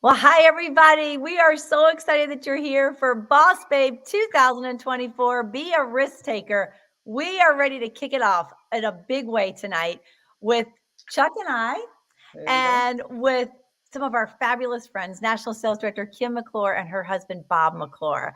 Well, hi, everybody. We are so excited that you're here for Boss Babe 2024. Be a risk taker. We are ready to kick it off in a big way tonight with Chuck and I, and with some of our fabulous friends, National Sales Director Kim McClure and her husband, Bob McClure.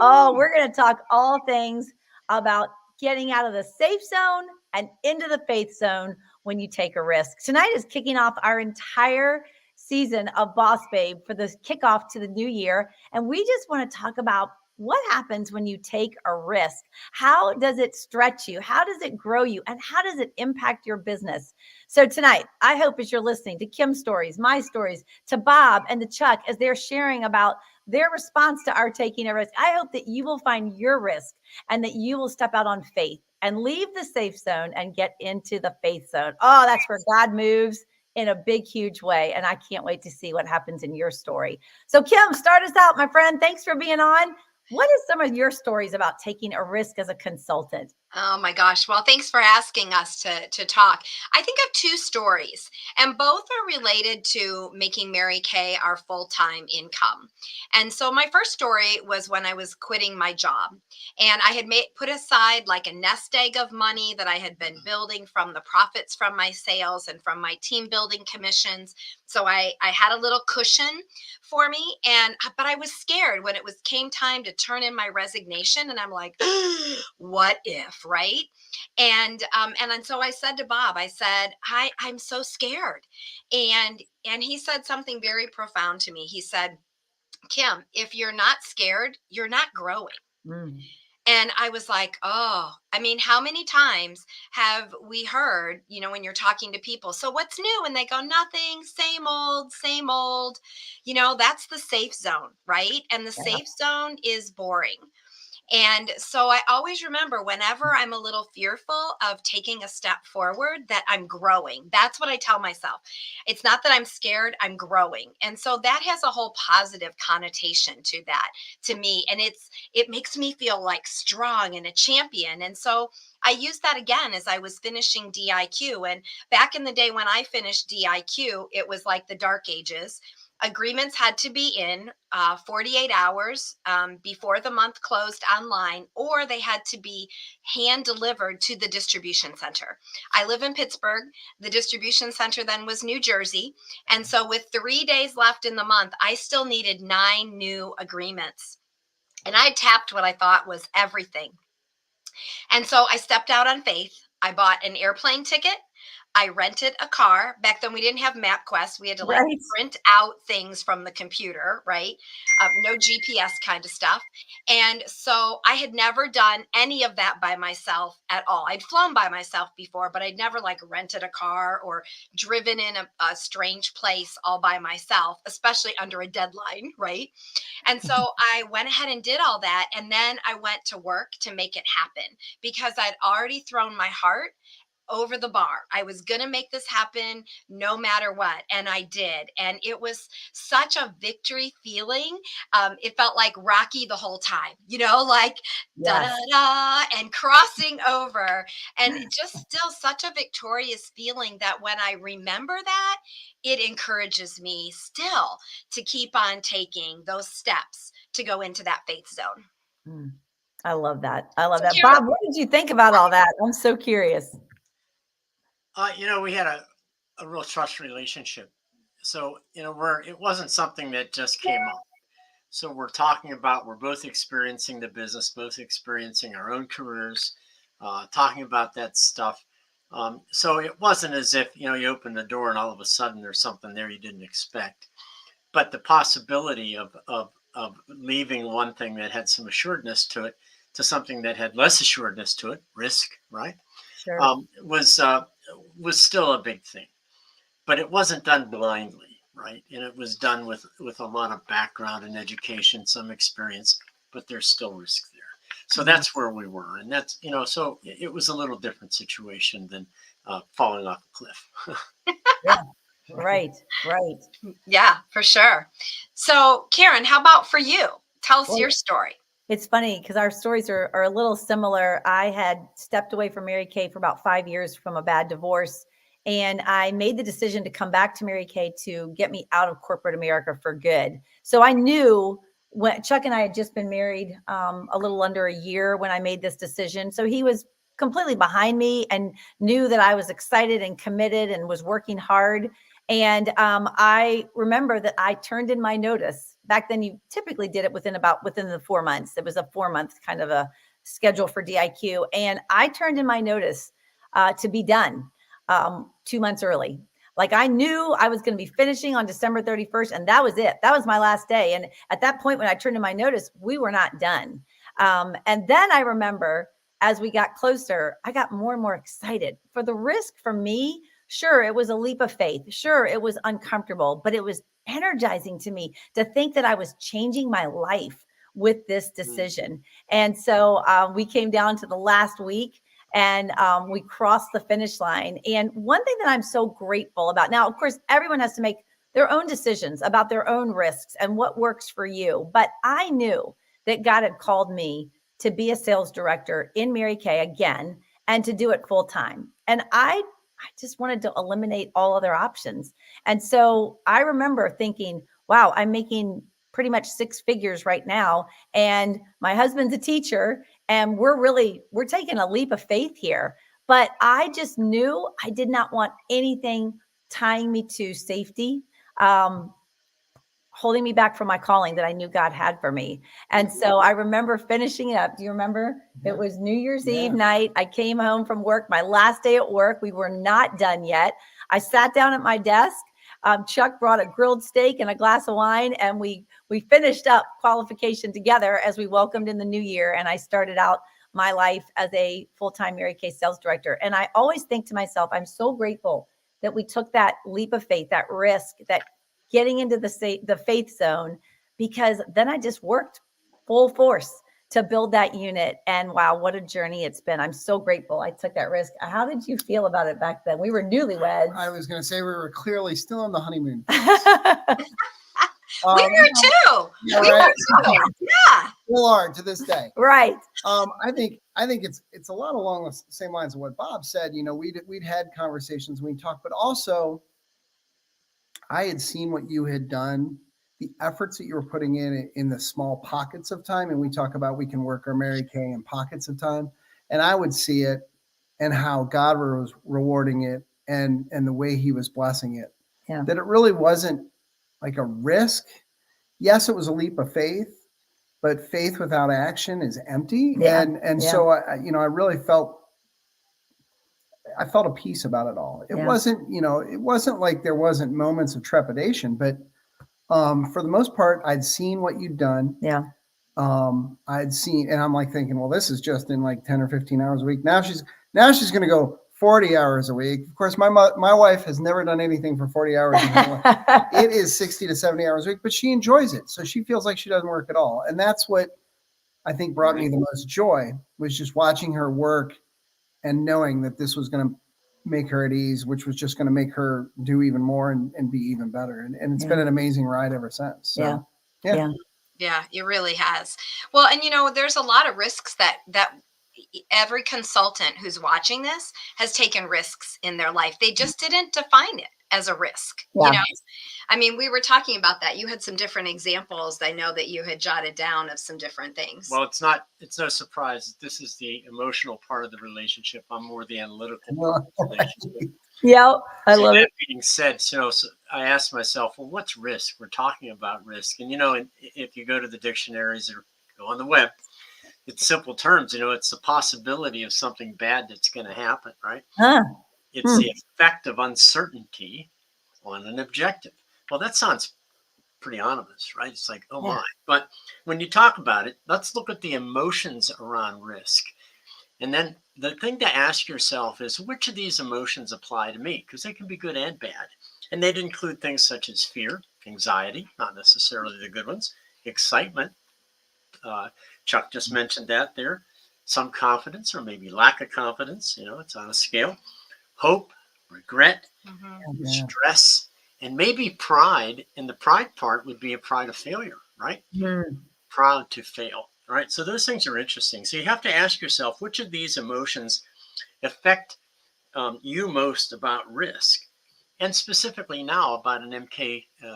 Oh, we're going to talk all things about getting out of the safe zone and into the faith zone when you take a risk. Tonight is kicking off our entire season of Boss Babe for the kickoff to the new year. And we just want to talk about what happens when you take a risk. How does it stretch you? How does it grow you? And how does it impact your business? So tonight, I hope as you're listening to Kim's stories, my stories, to Bob and to Chuck, as they're sharing about their response to our taking a risk, I hope that you will find your risk and that you will step out on faith and leave the safe zone and get into the faith zone. Oh, that's where God moves in a big, huge way. And I can't wait to see what happens in your story. So, Kim, start us out, my friend. Thanks for being on. What are some of your stories about taking a risk as a consultant? Oh my gosh. Well, thanks for asking us to talk. I think I have two stories, and both are related to making Mary Kay our full-time income. And so my first story was when I was quitting my job, and I had put aside like a nest egg of money that I had been building from the profits from my sales and from my team building commissions. So I had a little cushion for me, and but I was scared when it was came time to turn in my resignation, and I'm like, what if, right? And then so I said to Bob, I said, I'm so scared. And he said something very profound to me. He said, Kim, if you're not scared, you're not growing. Mm. And I was like, oh, I mean, how many times have we heard, when you're talking to people, so what's new? And they go, nothing, same old, same old. That's the safe zone, right? And the Yeah. safe zone is boring. And so I always remember whenever I'm a little fearful of taking a step forward, that I'm growing. That's what I tell myself. It's not that I'm scared, I'm growing. And so that has a whole positive connotation to that, to me. And it makes me feel like strong and a champion. And so I used that again as I was finishing DIQ. And back in the day when I finished DIQ, it was like the dark ages. Agreements had to be in 48 hours before the month closed online, or they had to be hand delivered to the distribution center. I live in Pittsburgh. The distribution center then was New Jersey. And so, with 3 days left in the month, I still needed 9 new agreements. And I tapped what I thought was everything. And so I stepped out on faith. I bought an airplane ticket. I rented a car. Back then, we didn't have MapQuest. We had to like Right. print out things from the computer, right? No GPS kind of stuff. And so I had never done any of that by myself at all. I'd flown by myself before, but I'd never like rented a car or driven in a strange place all by myself, especially under a deadline, right? And so I went ahead and did all that. And then I went to work to make it happen because I'd already thrown my heart over the bar. I was going to make this happen no matter what. And I did. And it was such a victory feeling. It felt like Rocky the whole time, like da da Yes. da and crossing over. And just still such a victorious feeling that when I remember that, it encourages me still to keep on taking those steps to go into that faith zone. Mm. I love that. I love So, that. Karen, Bob, what did you think about all that? I'm so curious. We had a real trust relationship. So, it wasn't something that just came up. So we're both experiencing the business, both experiencing our own careers, talking about that stuff. So it wasn't as if, you open the door and all of a sudden there's something there you didn't expect. But the possibility of leaving one thing that had some assuredness to it to something that had less assuredness to it, risk, right? Sure. Was still a big thing, but it wasn't done blindly, right? And it was done with a lot of background and education, some experience, but there's still risk there. So that's where we were, and that's so it was a little different situation than falling off a cliff. Yeah. Right. Right. yeah, for sure. So, Karen, how about for you? Tell us Well, your story. it's funny because our stories are a little similar. I had stepped away from Mary Kay for about 5 years from a bad divorce. and I made the decision to come back to Mary Kay to get me out of corporate America for good. So I knew when Chuck and I had just been married a little under a year when I made this decision. So he was completely behind me and knew that I was excited and committed and was working hard. And I remember that I turned in my notice. Back then, you typically did it within the 4 months. It was a 4-month kind of a schedule for DIQ. And I turned in my notice to be done 2 months early. Like I knew I was going to be finishing on December 31st, and that was it. That was my last day. And at that point, when I turned in my notice, we were not done. And then I remember as we got closer, I got more and more excited for the risk for me. Sure, it was a leap of faith. Sure, it was uncomfortable, but it was energizing to me to think that I was changing my life with this decision. And so we came down to the last week, and we crossed the finish line. And one thing that I'm so grateful about now, of course, everyone has to make their own decisions about their own risks and what works for you. But I knew that God had called me to be a sales director in Mary Kay again and to do it full time. And I just wanted to eliminate all other options. And so I remember thinking, wow, I'm making pretty much 6 figures right now. And my husband's a teacher, and we're taking a leap of faith here. But I just knew I did not want anything tying me to safety, holding me back from my calling that I knew God had for me. And so I remember finishing it up. Do you remember? It was New Year's Eve night. I came home from work, my last day at work. We were not done yet. I sat down at my desk. Chuck brought a grilled steak and a glass of wine, and we finished up qualification together as we welcomed in the new year. And I started out my life as a full-time Mary Kay sales director. And I always think to myself, I'm so grateful that we took that leap of faith, that risk, that getting into the faith zone, because then I just worked full force to build that unit. And wow, what a journey it's been. I'm so grateful I took that risk. How did you feel about it back then? We were newlyweds. I was going to say we were clearly still on the honeymoon. We were too. Yeah, We right. were too. Yeah. Still are to this day. Right. I think it's a lot along the same lines of what Bob said. You know, we'd had conversations, we talked, but also I had seen what you had done, the efforts that you were putting in the small pockets of time. And we talk about we can work our Mary Kay in pockets of time. And I would see it and how God was rewarding it and the way he was blessing it. Yeah. That it really wasn't like a risk. Yes, it was a leap of faith, but faith without action is empty. Yeah. And so I really felt a peace about it all. It wasn't like there wasn't moments of trepidation, but for the most part, I'd seen what you'd done. Yeah. I'd seen, and I'm like thinking, well, this is just in like 10 or 15 hours a week. Now she's going to go 40 hours a week. Of course, my wife has never done anything for 40 hours. It is 60 to 70 hours a week, but she enjoys it. So she feels like she doesn't work at all. And that's what I think brought me the most joy, was just watching her work and knowing that this was going to make her at ease, which was just going to make her do even more and be even better. And it's been an amazing ride ever since. So, yeah. Yeah, it really has. Well, and there's a lot of risks that every consultant who's watching this has taken risks in their life. They just didn't define it as a risk. Yeah. I mean, we were talking about that. You had some different examples. I know that you had jotted down of some different things. Well, it's no surprise. This is the emotional part of the relationship. I'm more the analytical part of the relationship. Yeah, I So love that it. being said, so I asked myself, well, what's risk? We're talking about risk. And, if you go to the dictionaries or go on the web, it's simple terms. It's the possibility of something bad that's going to happen, right? Huh. It's the effect of uncertainty on an objective. Well, that sounds pretty ominous, right? It's like, oh my. But when you talk about it, let's look at the emotions around risk. And then the thing to ask yourself is, which of these emotions apply to me? Because they can be good and bad. And they'd include things such as fear, anxiety, not necessarily the good ones, excitement. Chuck just mentioned that there. Some confidence or maybe lack of confidence. It's on a scale. Hope, regret, stress, and maybe pride. And the pride part would be a pride of failure, right? Proud to fail, right? So those things are interesting. So you have to ask yourself, which of these emotions affect you most about risk, and specifically now about an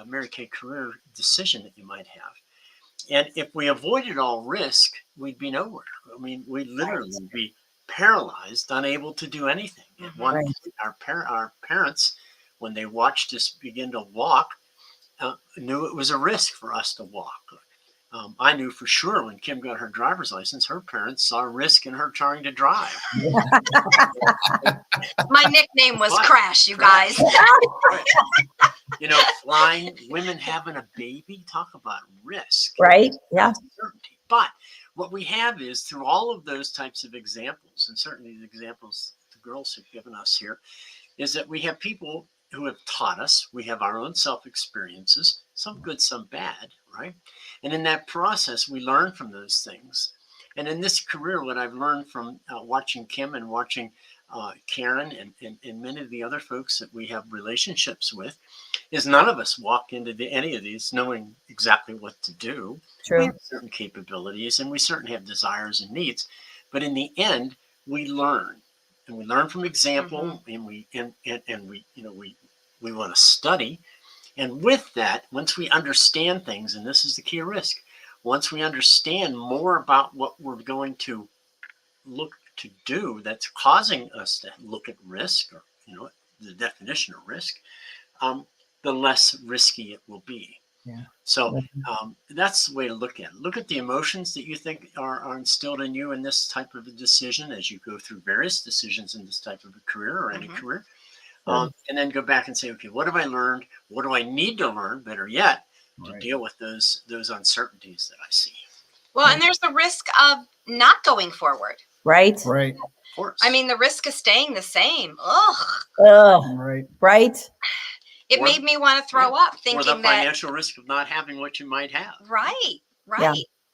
Mary Kay career decision that you might have. And if we avoided all risk, we'd be nowhere. I mean, we'd literally be paralyzed, unable to do anything. At one Right. point, our parents, when they watched us begin to walk, knew it was a risk for us to walk. I knew for sure when Kim got her driver's license, her parents saw a risk in her trying to drive. My nickname was What? Crash, you guys. You know, flying, women having a baby, talk about risk. Right. Yeah. Uncertainty. But what we have is through all of those types of examples, and certainly the examples the girls have given us here, is that we have people who have taught us, we have our own self experiences, some good, some bad, right? And in that process, we learn from those things. And in this career, what I've learned from watching Kim and watching Karen and many of the other folks that we have relationships with is none of us walk into any of these knowing exactly what to do. We True. have certain capabilities and we certainly have desires and needs, but in the end, we learn, and we learn from example, and we want to study. And with that, once we understand things, and this is the key risk, once we understand more about what we're going to look to do that's causing us to look at risk, or the definition of risk, the less risky it will be. Yeah. So that's the way to look at it. Look at the emotions that you think are instilled in you in this type of a decision as you go through various decisions in this type of a career or any career. And then go back and say, okay, what have I learned? What do I need to learn, better yet, to deal with those uncertainties that I see? Well, and there's the risk of not going forward. Right. Right. Of course. I mean, the risk of staying the same. Ugh. Ugh. Right. Right. It Or- made me want to throw up Or the thinking that, financial risk of not having what you might have. right.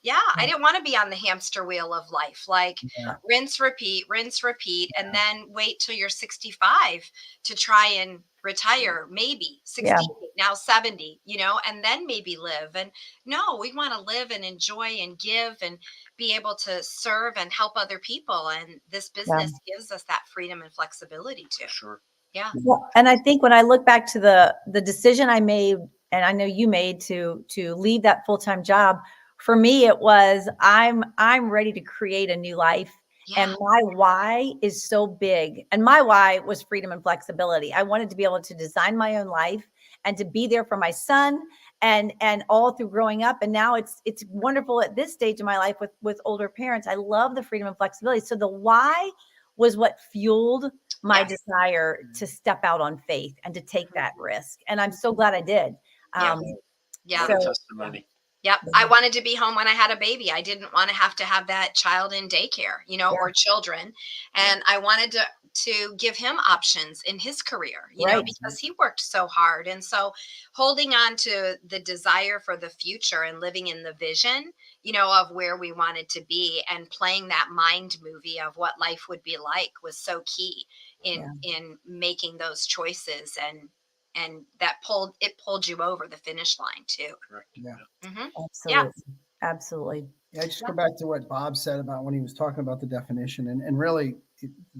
Yeah. I didn't want to be on the hamster wheel of life. Like Yeah. rinse, repeat, and then wait till you're 65 to try and retire, maybe 60, now 70, and then maybe live. And no, we want to live and enjoy and give and be able to serve and help other people. And this business gives us that freedom and flexibility too. Sure. Yeah. Well, and I think when I look back to the decision I made, and I know you made to leave that full-time job, for me it was I'm ready to create a new life. Yeah. And my why is so big. And my why was freedom and flexibility. I wanted to be able to design my own life and to be there for my son and all through growing up. And now it's wonderful at this stage of my life with older parents. I love the freedom and flexibility. So the why was what fueled my desire to step out on faith and to take that risk. And I'm so glad I did. Yeah. What a testimony. Yep. I wanted to be home when I had a baby. I didn't want to have that child in daycare, or children. And I wanted to give him options in his career, because he worked so hard. And so holding on to the desire for the future and living in the vision, of where we wanted to be and playing that mind movie of what life would be like was so key in making those choices. And that pulled you over the finish line too. Correct. Yeah. Absolutely. Absolutely. Yeah, I just go back to what Bob said about when he was talking about the definition, and really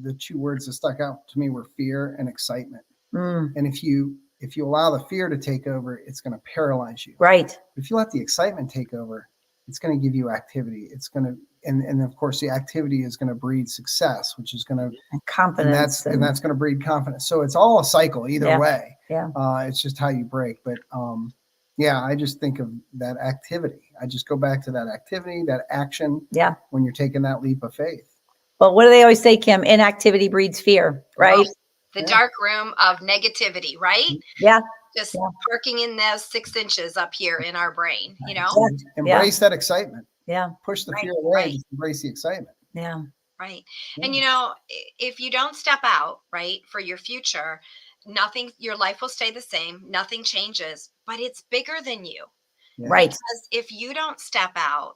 the two words that stuck out to me were fear and excitement. And if you allow the fear to take over, it's going to paralyze you. Right. If you let the excitement take over, it's going to give you activity. It's going to, and of course the activity is going to breed success, which is going to Confidence. and that's going to breed confidence. So it's all a cycle either way. Yeah. It's just how you break. But I just think of that activity. I just go back to that activity, that action. Yeah. When you're taking that leap of faith. Well, what do they always say, Kim? Inactivity breeds fear, right? The dark room of negativity, right? Yeah. Just parking in those 6 inches up here in our brain, Embrace that excitement. Yeah. Push the fear away. Just embrace the excitement. Yeah. Right. And if you don't step out, right, for your future, your life will stay the same. Nothing changes, but it's bigger than you. Yeah. Right. Because if you don't step out,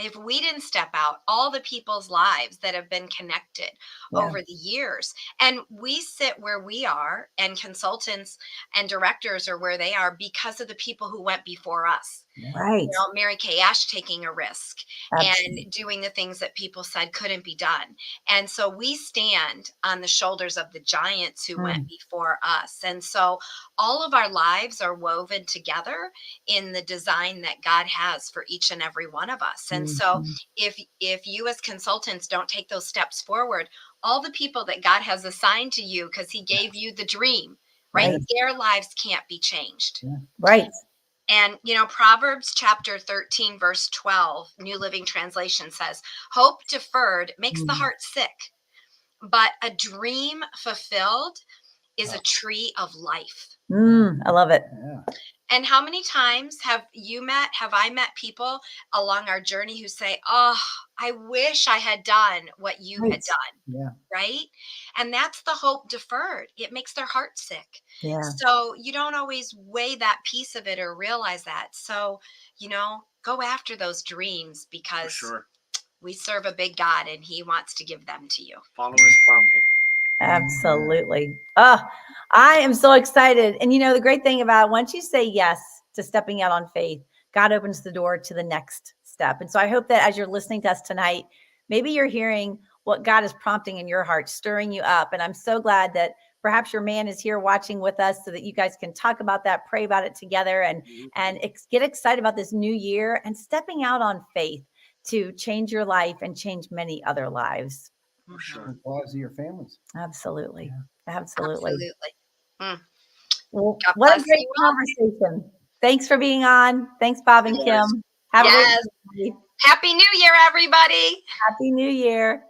if we didn't step out, all the people's lives that have been connected over the years, and we sit where we are, and consultants and directors are where they are because of the people who went before us. Right. Mary Kay Ash taking a risk Absolutely. and doing the things that people said couldn't be done. And so we stand on the shoulders of the giants who went before us. And so all of our lives are woven together in the design that God has for each and every one of us. And so if you as consultants don't take those steps forward, all the people that God has assigned to you because he gave you the dream, right? Right. Their lives can't be changed. Right. And, Proverbs chapter 13, verse 12, New Living Translation says, hope deferred makes the heart sick, but a dream fulfilled is a tree of life. I love it. Yeah. And how many times have I met people along our journey who say, oh, I wish I had done what you had done. Yeah. Right. And that's the hope deferred. It makes their heart sick. Yeah. So you don't always weigh that piece of it or realize that. So, go after those dreams For because sure. we serve a big God and he wants to give them to you. Follow his prompting. Absolutely. Oh, I am so excited. And the great thing about once you say yes to stepping out on faith, God opens the door to the next step. And so I hope that as you're listening to us tonight, maybe you're hearing what God is prompting in your heart, stirring you up. And I'm so glad that perhaps your man is here watching with us so that you guys can talk about that, pray about it together, and get excited about this new year and stepping out on faith to change your life and change many other lives. For sure. The lives of your families. Absolutely. Yeah. Absolutely. Absolutely. Well, God what a bless great you all. conversation. Thanks for being on. Thanks, Bob and Yes. Kim. Have a Yes. great day. Happy New Year, everybody. Happy New Year.